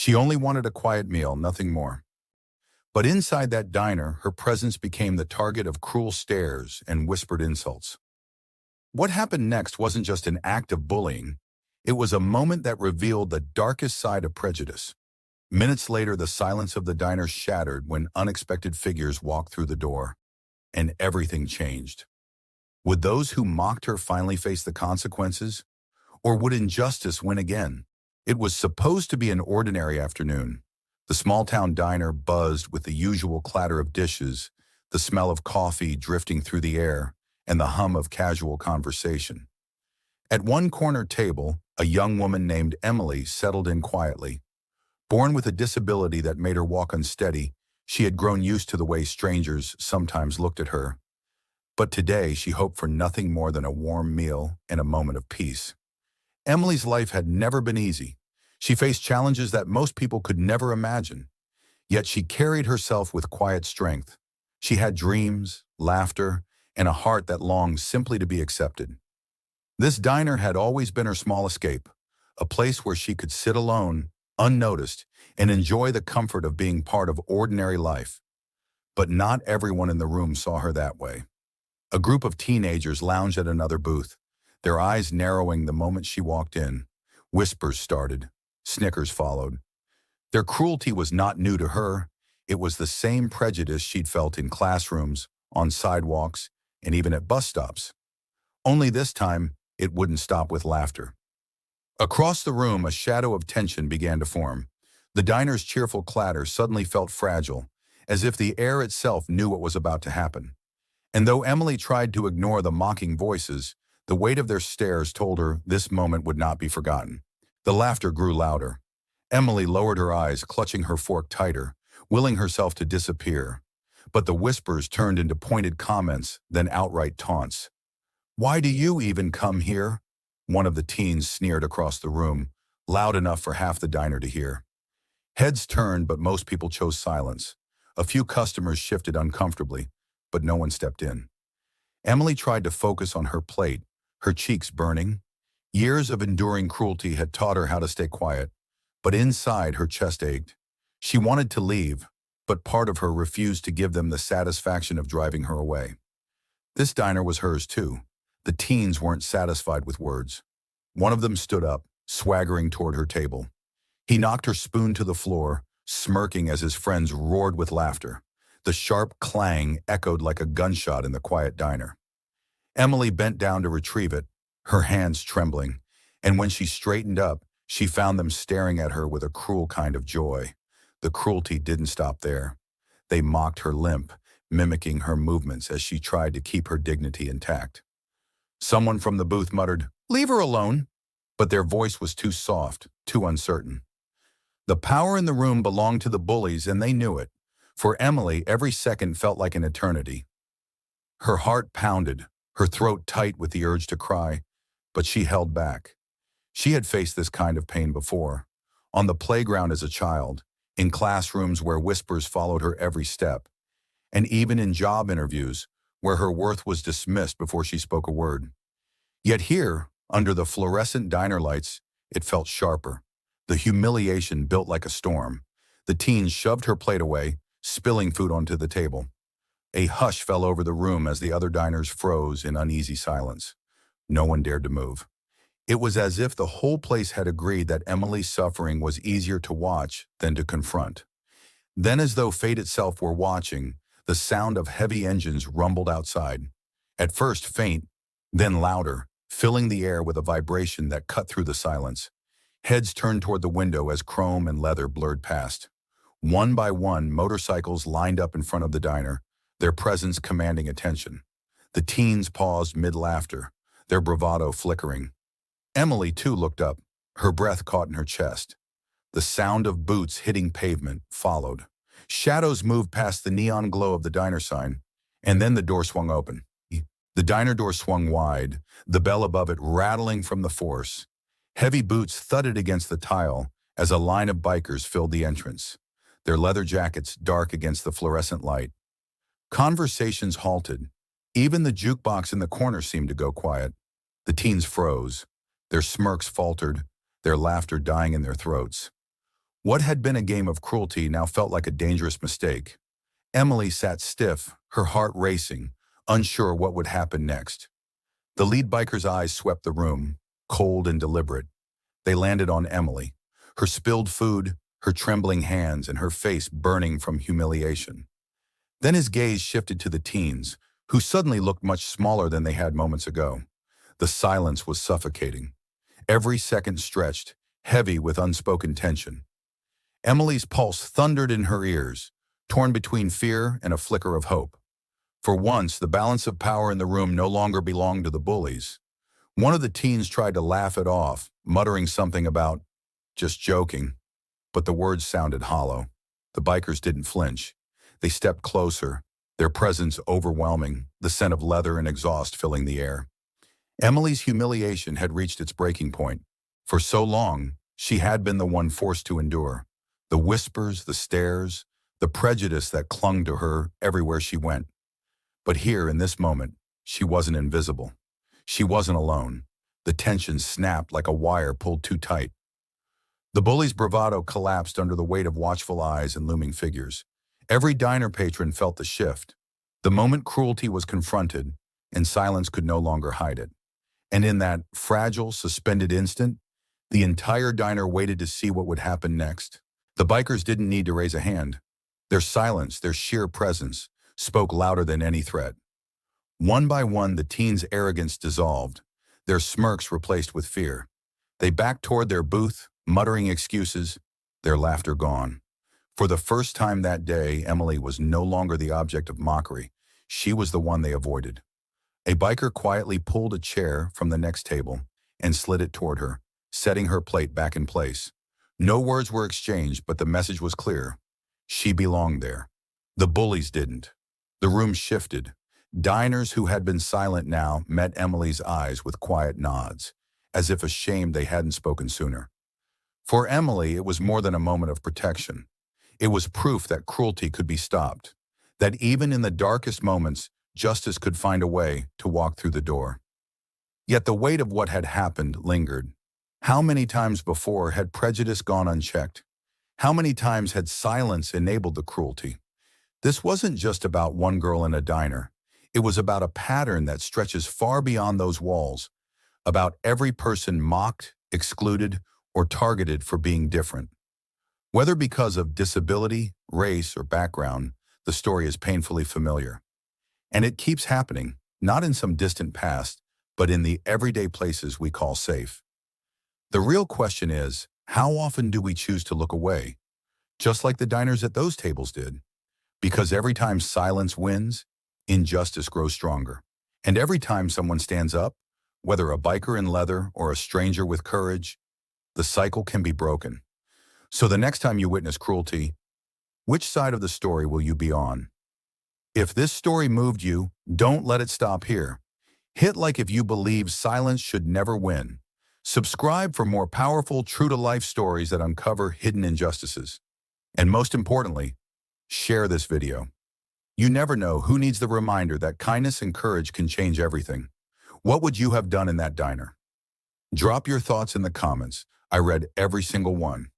She only wanted a quiet meal, nothing more. But inside that diner, her presence became the target of cruel stares and whispered insults. What happened next wasn't just an act of bullying. It was a moment that revealed the darkest side of prejudice. Minutes later, the silence of the diner shattered when unexpected figures walked through the door, and everything changed. Would those who mocked her finally face the consequences? Or would injustice win again? It was supposed to be an ordinary afternoon. The small-town diner buzzed with the usual clatter of dishes, the smell of coffee drifting through the air, and the hum of casual conversation. At one corner table, a young woman named Emily settled in quietly. Born with a disability that made her walk unsteady, she had grown used to the way strangers sometimes looked at her. But today, she hoped for nothing more than a warm meal and a moment of peace. Emily's life had never been easy. She faced challenges that most people could never imagine. Yet she carried herself with quiet strength. She had dreams, laughter, and a heart that longed simply to be accepted. This diner had always been her small escape, a place where she could sit alone, unnoticed, and enjoy the comfort of being part of ordinary life. But not everyone in the room saw her that way. A group of teenagers lounged at another booth, their eyes narrowing the moment she walked in. Whispers started. Snickers followed. Their cruelty was not new to her. It was the same prejudice she'd felt in classrooms, on sidewalks, and even at bus stops. Only this time, it wouldn't stop with laughter. Across the room, a shadow of tension began to form. The diner's cheerful clatter suddenly felt fragile, as if the air itself knew what was about to happen. And though Emily tried to ignore the mocking voices, the weight of their stares told her this moment would not be forgotten. The laughter grew louder. Emily lowered her eyes, clutching her fork tighter, willing herself to disappear. But the whispers turned into pointed comments, then outright taunts. "Why do you even come here?" One of the teens sneered across the room, loud enough for half the diner to hear. Heads turned, but most people chose silence. A few customers shifted uncomfortably, but no one stepped in. Emily tried to focus on her plate, her cheeks burning. Years of enduring cruelty had taught her how to stay quiet, but inside her chest ached. She wanted to leave, but part of her refused to give them the satisfaction of driving her away. This diner was hers too. The teens weren't satisfied with words. One of them stood up, swaggering toward her table. He knocked her spoon to the floor, smirking as his friends roared with laughter. The sharp clang echoed like a gunshot in the quiet diner. Emily bent down to retrieve it, her hands trembling, and when she straightened up, she found them staring at her with a cruel kind of joy. The cruelty didn't stop there. They mocked her limp, mimicking her movements as she tried to keep her dignity intact. Someone from the booth muttered, "Leave her alone," but their voice was too soft, too uncertain. The power in the room belonged to the bullies, and they knew it. For Emily, every second felt like an eternity. Her heart pounded, her throat tight with the urge to cry, but she held back. She had faced this kind of pain before, on the playground as a child, in classrooms where whispers followed her every step, and even in job interviews where her worth was dismissed before she spoke a word. Yet here, under the fluorescent diner lights, it felt sharper. The humiliation built like a storm. The teens shoved her plate away, spilling food onto the table. A hush fell over the room as the other diners froze in uneasy silence. No one dared to move. It was as if the whole place had agreed that Emily's suffering was easier to watch than to confront. Then, as though fate itself were watching, the sound of heavy engines rumbled outside. At first faint, then louder, filling the air with a vibration that cut through the silence. Heads turned toward the window as chrome and leather blurred past. One by one, motorcycles lined up in front of the diner, their presence commanding attention. The teens paused mid-laughter, their bravado flickering. Emily, too, looked up, her breath caught in her chest. The sound of boots hitting pavement followed. Shadows moved past the neon glow of the diner sign, and then the door swung open. The diner door swung wide, the bell above it rattling from the force. Heavy boots thudded against the tile as a line of bikers filled the entrance, their leather jackets dark against the fluorescent light. Conversations halted. Even the jukebox in the corner seemed to go quiet. The teens froze. Their smirks faltered, their laughter dying in their throats. What had been a game of cruelty now felt like a dangerous mistake. Emily sat stiff, her heart racing, unsure what would happen next. The lead biker's eyes swept the room, cold and deliberate. They landed on Emily, her spilled food, her trembling hands, and her face burning from humiliation. Then his gaze shifted to the teens, who suddenly looked much smaller than they had moments ago. The silence was suffocating. Every second stretched, heavy with unspoken tension. Emily's pulse thundered in her ears, torn between fear and a flicker of hope. For once, the balance of power in the room no longer belonged to the bullies. One of the teens tried to laugh it off, muttering something about, "just joking," but the words sounded hollow. The bikers didn't flinch. They stepped closer, their presence overwhelming, the scent of leather and exhaust filling the air. Emily's humiliation had reached its breaking point. For so long, she had been the one forced to endure. The whispers, the stares, the prejudice that clung to her everywhere she went. But here, in this moment, she wasn't invisible. She wasn't alone. The tension snapped like a wire pulled too tight. The bully's bravado collapsed under the weight of watchful eyes and looming figures. Every diner patron felt the shift. The moment cruelty was confronted, and silence could no longer hide it. And in that fragile, suspended instant, the entire diner waited to see what would happen next. The bikers didn't need to raise a hand. Their silence, their sheer presence, spoke louder than any threat. One by one, the teens' arrogance dissolved, their smirks replaced with fear. They backed toward their booth, muttering excuses, their laughter gone. For the first time that day, Emily was no longer the object of mockery. She was the one they avoided. A biker quietly pulled a chair from the next table and slid it toward her, setting her plate back in place. No words were exchanged, but the message was clear. She belonged there. The bullies didn't. The room shifted. Diners who had been silent now met Emily's eyes with quiet nods, as if ashamed they hadn't spoken sooner. For Emily, it was more than a moment of protection. It was proof that cruelty could be stopped, that even in the darkest moments, justice could find a way to walk through the door. Yet the weight of what had happened lingered. How many times before had prejudice gone unchecked? How many times had silence enabled the cruelty? This wasn't just about one girl in a diner. It was about a pattern that stretches far beyond those walls, about every person mocked, excluded, or targeted for being different. Whether because of disability, race, or background, the story is painfully familiar. And it keeps happening, not in some distant past, but in the everyday places we call safe. The real question is, how often do we choose to look away? Just like the diners at those tables did. Because every time silence wins, injustice grows stronger. And every time someone stands up, whether a biker in leather or a stranger with courage, the cycle can be broken. So the next time you witness cruelty, which side of the story will you be on? If this story moved you, don't let it stop here. Hit like if you believe silence should never win. Subscribe for more powerful, true-to-life stories that uncover hidden injustices. And most importantly, share this video. You never know who needs the reminder that kindness and courage can change everything. What would you have done in that diner? Drop your thoughts in the comments. I read every single one.